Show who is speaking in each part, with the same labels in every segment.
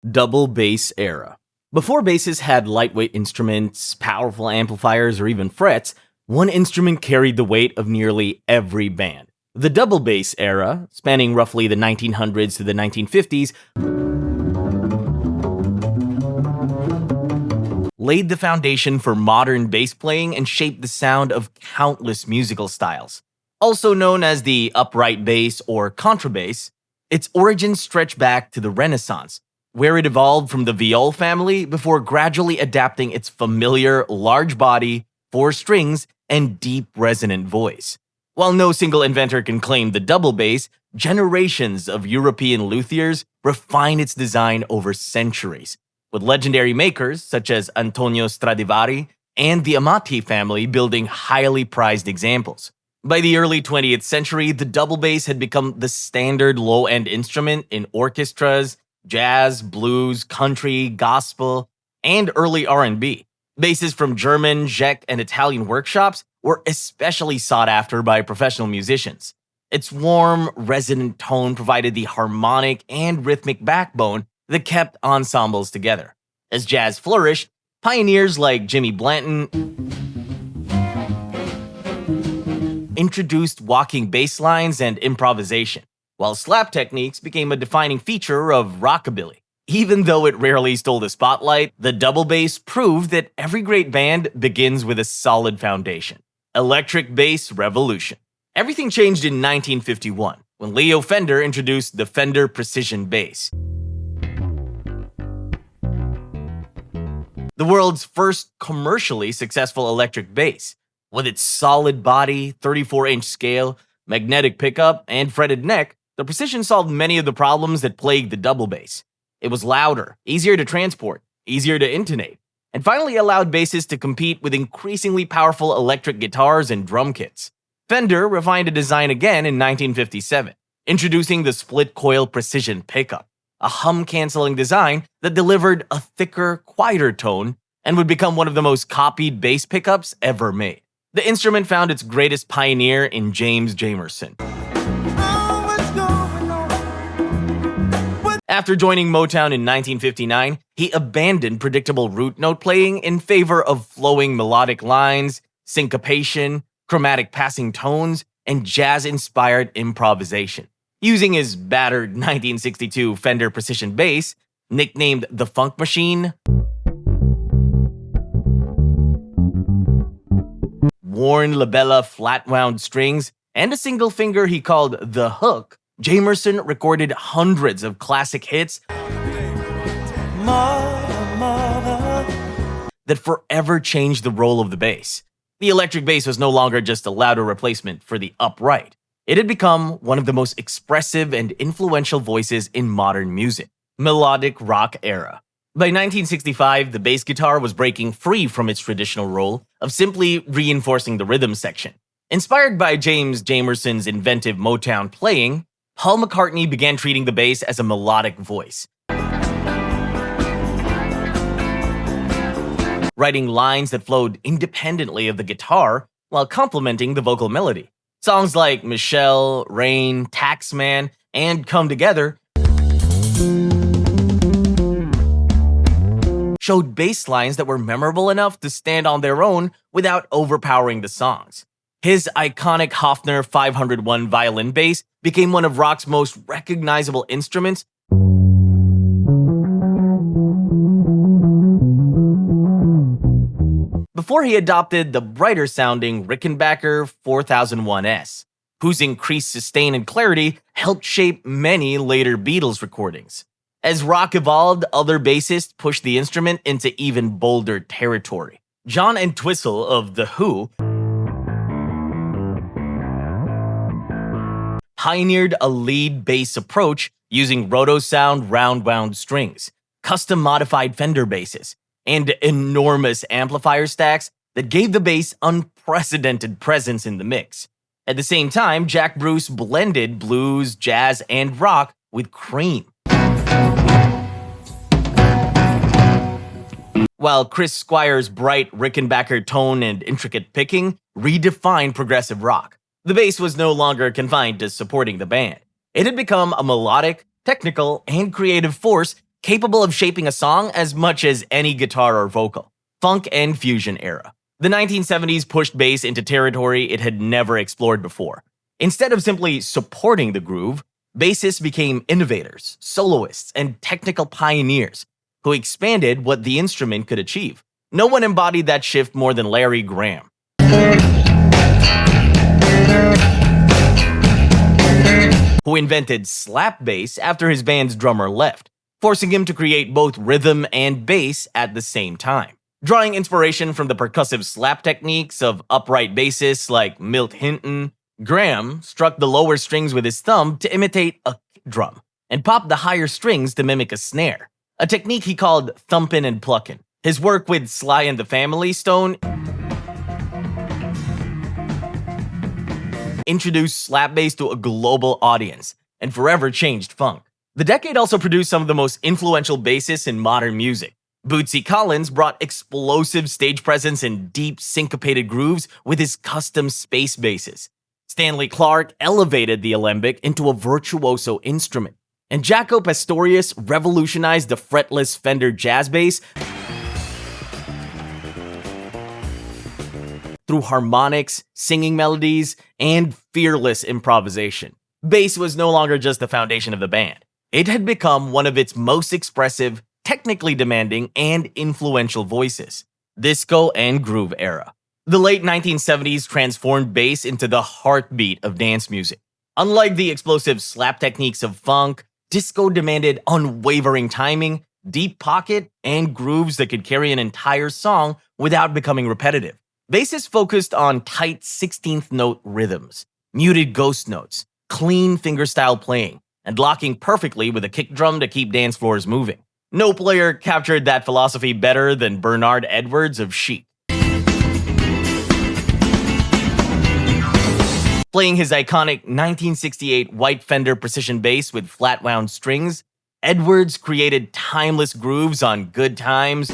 Speaker 1: Double bass era. Before basses had lightweight instruments, powerful amplifiers, or even frets, one instrument carried the weight of nearly every band. The double bass era, spanning roughly the 1900s to the 1950s, laid the foundation for modern bass playing and shaped the sound of countless musical styles. Also known as the upright bass or contrabass, its origins stretch back to the Renaissance, where it evolved from the viol family before gradually adapting its familiar large body, four strings, and deep resonant voice. While no single inventor can claim the double bass, generations of European luthiers refined its design over centuries, with legendary makers such as Antonio Stradivari and the Amati family building highly prized examples. By the early 20th century, the double bass had become the standard low-end instrument in orchestras, jazz, blues, country, gospel, and early R&B. Basses from German, Czech, and Italian workshops were especially sought after by professional musicians. Its warm, resonant tone provided the harmonic and rhythmic backbone that kept ensembles together. As jazz flourished, pioneers like Jimmy Blanton introduced walking bass lines and improvisation, while slap techniques became a defining feature of rockabilly. Even though it rarely stole the spotlight, the double bass proved that every great band begins with a solid foundation. Electric bass revolution. Everything changed in 1951, when Leo Fender introduced the Fender Precision Bass. The world's first commercially successful electric bass. With its solid body, 34-inch scale, magnetic pickup, and fretted neck, the Precision solved many of the problems that plagued the double bass. It was louder, easier to transport, easier to intonate, and finally allowed basses to compete with increasingly powerful electric guitars and drum kits. Fender refined a design again in 1957, introducing the split-coil Precision pickup, a hum-canceling design that delivered a thicker, quieter tone and would become one of the most copied bass pickups ever made. The instrument found its greatest pioneer in James Jamerson. After joining Motown in 1959, he abandoned predictable root note playing in favor of flowing melodic lines, syncopation, chromatic passing tones, and jazz-inspired improvisation. Using his battered 1962 Fender Precision bass, nicknamed the Funk Machine, worn labella flat-wound strings, and a single finger he called the hook, Jamerson recorded hundreds of classic hits that forever changed the role of the bass. The electric bass was no longer just a louder replacement for the upright. It had become one of the most expressive and influential voices in modern music. Melodic rock era. By 1965, the bass guitar was breaking free from its traditional role of simply reinforcing the rhythm section. Inspired by James Jamerson's inventive Motown playing, Paul McCartney began treating the bass as a melodic voice, writing lines that flowed independently of the guitar while complementing the vocal melody. Songs like Michelle, Rain, Taxman, and Come Together showed bass lines that were memorable enough to stand on their own without overpowering the songs. His iconic Hofner 501 violin bass became one of rock's most recognizable instruments before he adopted the brighter-sounding Rickenbacker 4001S, whose increased sustain and clarity helped shape many later Beatles recordings. As rock evolved, other bassists pushed the instrument into even bolder territory. John Entwistle of The Who pioneered a lead bass approach using roto-sound round-wound strings, custom-modified Fender basses, and enormous amplifier stacks that gave the bass unprecedented presence in the mix. At the same time, Jack Bruce blended blues, jazz, and rock with cream, while Chris Squire's bright Rickenbacker tone and intricate picking redefined progressive rock. The bass was no longer confined to supporting the band. It had become a melodic, technical, and creative force capable of shaping a song as much as any guitar or vocal. Funk and fusion era. The 1970s pushed bass into territory it had never explored before. Instead of simply supporting the groove, bassists became innovators, soloists, and technical pioneers who expanded what the instrument could achieve. No one embodied that shift more than Larry Graham, who invented slap bass after his band's drummer left, forcing him to create both rhythm and bass at the same time. Drawing inspiration from the percussive slap techniques of upright bassists like Milt Hinton, Graham struck the lower strings with his thumb to imitate a kick drum, and popped the higher strings to mimic a snare, a technique he called thumpin' and pluckin'. His work with Sly and the Family Stone introduced slap bass to a global audience and forever changed funk. The decade also produced some of the most influential bassists in modern music. Bootsy Collins brought explosive stage presence and deep syncopated grooves with his custom space basses. Stanley Clarke elevated the alembic into a virtuoso instrument, and Jaco Pastorius revolutionized the fretless Fender jazz bass through harmonics, singing melodies, and fearless improvisation. Bass was no longer just the foundation of the band. It had become one of its most expressive, technically demanding, and influential voices. Disco and groove era. The late 1970s transformed bass into the heartbeat of dance music. Unlike the explosive slap techniques of funk, disco demanded unwavering timing, deep pocket, and grooves that could carry an entire song without becoming repetitive. Bassists focused on tight 16th note rhythms, muted ghost notes, clean fingerstyle playing, and locking perfectly with a kick drum to keep dance floors moving. No player captured that philosophy better than Bernard Edwards of Chic. Playing his iconic 1968 white Fender precision bass with flat wound strings, Edwards created timeless grooves on Good Times,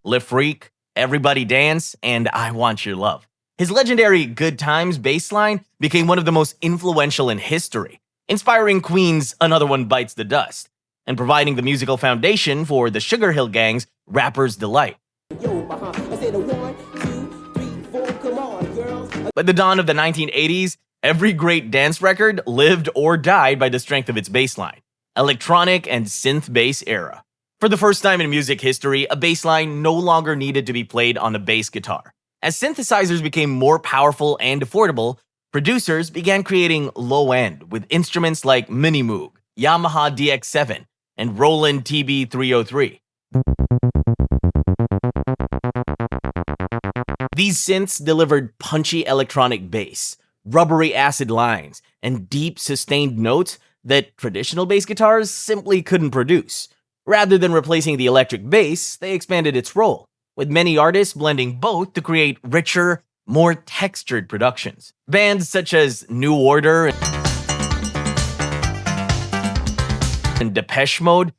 Speaker 1: Le Freak, Everybody Dance, and I Want Your Love. His legendary Good Times bass line became one of the most influential in history, inspiring Queen's Another One Bites the Dust, and providing the musical foundation for the Sugar Hill Gang's Rapper's Delight. By the dawn of the 1980s, every great dance record lived or died by the strength of its bass line. Electronic and synth bass era. For the first time in music history, a bass line no longer needed to be played on a bass guitar. As synthesizers became more powerful and affordable, producers began creating low-end with instruments like Mini Moog, Yamaha DX7, and Roland TB303. These synths delivered punchy electronic bass, rubbery acid lines, and deep sustained notes that traditional bass guitars simply couldn't produce. Rather than replacing the electric bass, they expanded its role, with many artists blending both to create richer, more textured productions. Bands such as New Order and Depeche Mode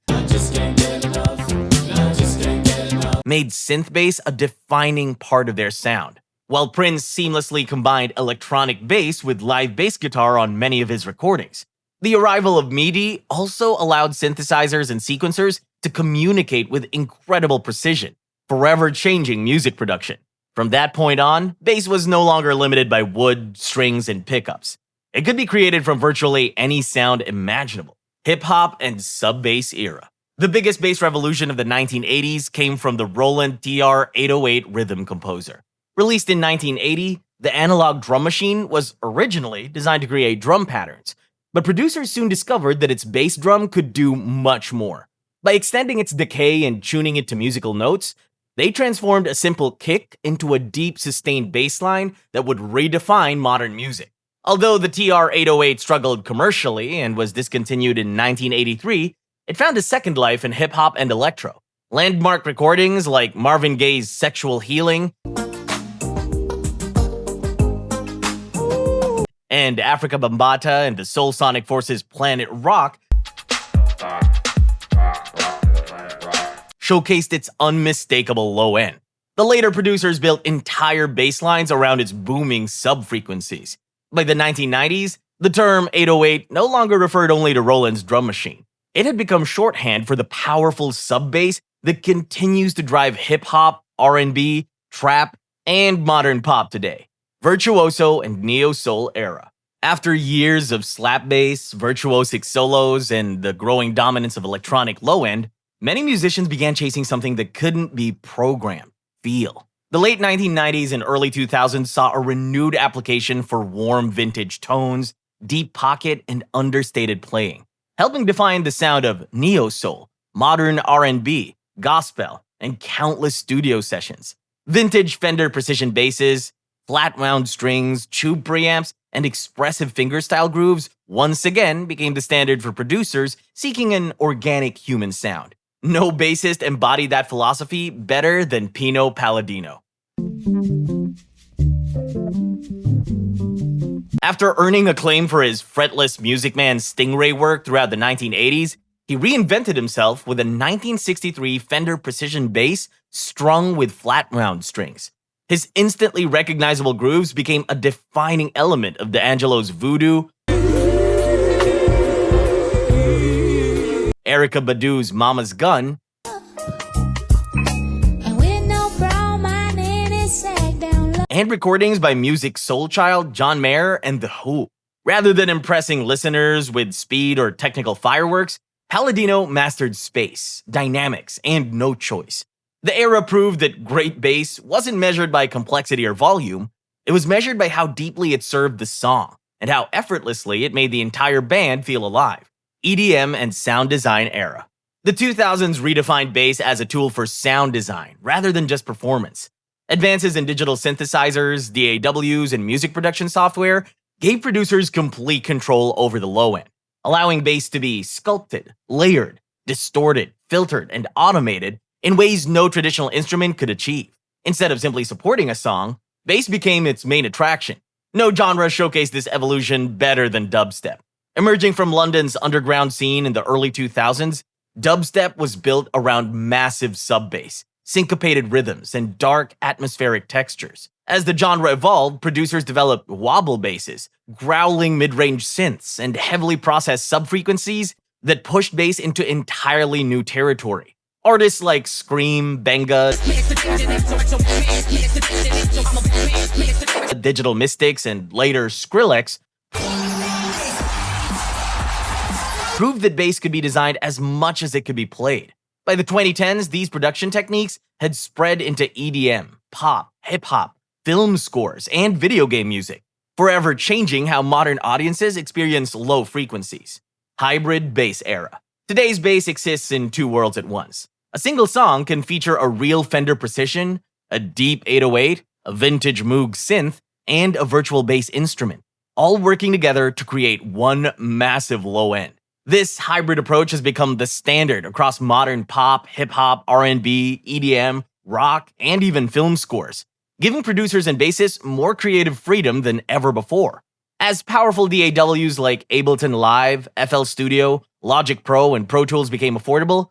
Speaker 1: made synth bass a defining part of their sound, while Prince seamlessly combined electronic bass with live bass guitar on many of his recordings. The arrival of MIDI also allowed synthesizers and sequencers to communicate with incredible precision, forever changing music production. From that point on, bass was no longer limited by wood, strings, and pickups. It could be created from virtually any sound imaginable. Hip-hop and sub-bass era. The biggest bass revolution of the 1980s came from the Roland TR-808 rhythm composer. Released in 1980, the analog drum machine was originally designed to create drum patterns, but producers soon discovered that its bass drum could do much more. By extending its decay and tuning it to musical notes, they transformed a simple kick into a deep, sustained bass line that would redefine modern music. Although the TR-808 struggled commercially and was discontinued in 1983, it found a second life in hip-hop and electro. Landmark recordings like Marvin Gaye's Sexual Healing and Africa Bambaataa and the Soul Sonic Force's Planet Rock showcased its unmistakable low end. The later producers built entire bass lines around its booming sub-frequencies. By the 1990s, The term 808 no longer referred only to Roland's drum machine. It had become shorthand for the powerful sub-bass that continues to drive hip-hop, R&B, trap, and modern pop today. Virtuoso and neo-soul era. After years of slap bass, virtuosic solos, and the growing dominance of electronic low-end, many musicians began chasing something that couldn't be programmed: feel. The late 1990s and early 2000s saw a renewed application for warm vintage tones, deep pocket, and understated playing, helping define the sound of neo-soul, modern R&B, gospel, and countless studio sessions. Vintage Fender precision basses, flat wound strings, tube preamps, and expressive fingerstyle grooves once again became the standard for producers seeking an organic human sound. No bassist embodied that philosophy better than Pino Palladino. After earning acclaim for his fretless Music Man Stingray work throughout the 1980s, he reinvented himself with a 1963 Fender Precision bass strung with flat wound strings. His instantly recognizable grooves became a defining element of D'Angelo's Voodoo, Erykah Badu's Mama's Gun, and recordings by Music Soul Child, John Mayer, and The Who. Rather than impressing listeners with speed or technical fireworks, Palladino mastered space, dynamics, and no choice. The era proved that great bass wasn't measured by complexity or volume, it was measured by how deeply it served the song, and how effortlessly it made the entire band feel alive. EDM and sound design era. The 2000s redefined bass as a tool for sound design, rather than just performance. Advances in digital synthesizers, DAWs, and music production software gave producers complete control over the low end, allowing bass to be sculpted, layered, distorted, filtered, and automated in ways no traditional instrument could achieve. Instead of simply supporting a song, bass became its main attraction. No genre showcased this evolution better than dubstep. Emerging from London's underground scene in the early 2000s, dubstep was built around massive sub-bass, syncopated rhythms, and dark atmospheric textures. As the genre evolved, producers developed wobble basses, growling mid-range synths, and heavily processed sub-frequencies that pushed bass into entirely new territory. Artists like Scream, Benga, Digital Mystics, and later Skrillex proved that bass could be designed as much as it could be played. By the 2010s, these production techniques had spread into EDM, pop, hip-hop, film scores, and video game music, forever changing how modern audiences experience low frequencies. Hybrid bass era. Today's bass exists in two worlds at once. A single song can feature a real Fender Precision, a deep 808, a vintage Moog synth, and a virtual bass instrument, all working together to create one massive low end. This hybrid approach has become the standard across modern pop, hip-hop, R&B, EDM, rock, and even film scores, giving producers and bassists more creative freedom than ever before. As powerful DAWs like Ableton Live, FL Studio, Logic Pro, and Pro Tools became affordable,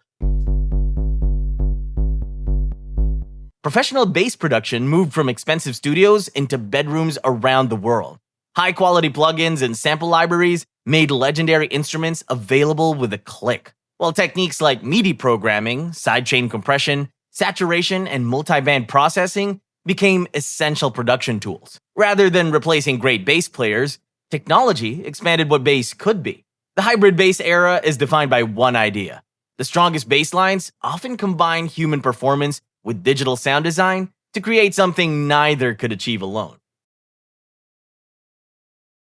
Speaker 1: professional bass production moved from expensive studios into bedrooms around the world. High-quality plugins and sample libraries made legendary instruments available with a click, while techniques like MIDI programming, sidechain compression, saturation, and multiband processing became essential production tools. Rather than replacing great bass players, technology expanded what bass could be. The hybrid bass era is defined by one idea. The strongest bass lines often combine human performance with digital sound design to create something neither could achieve alone.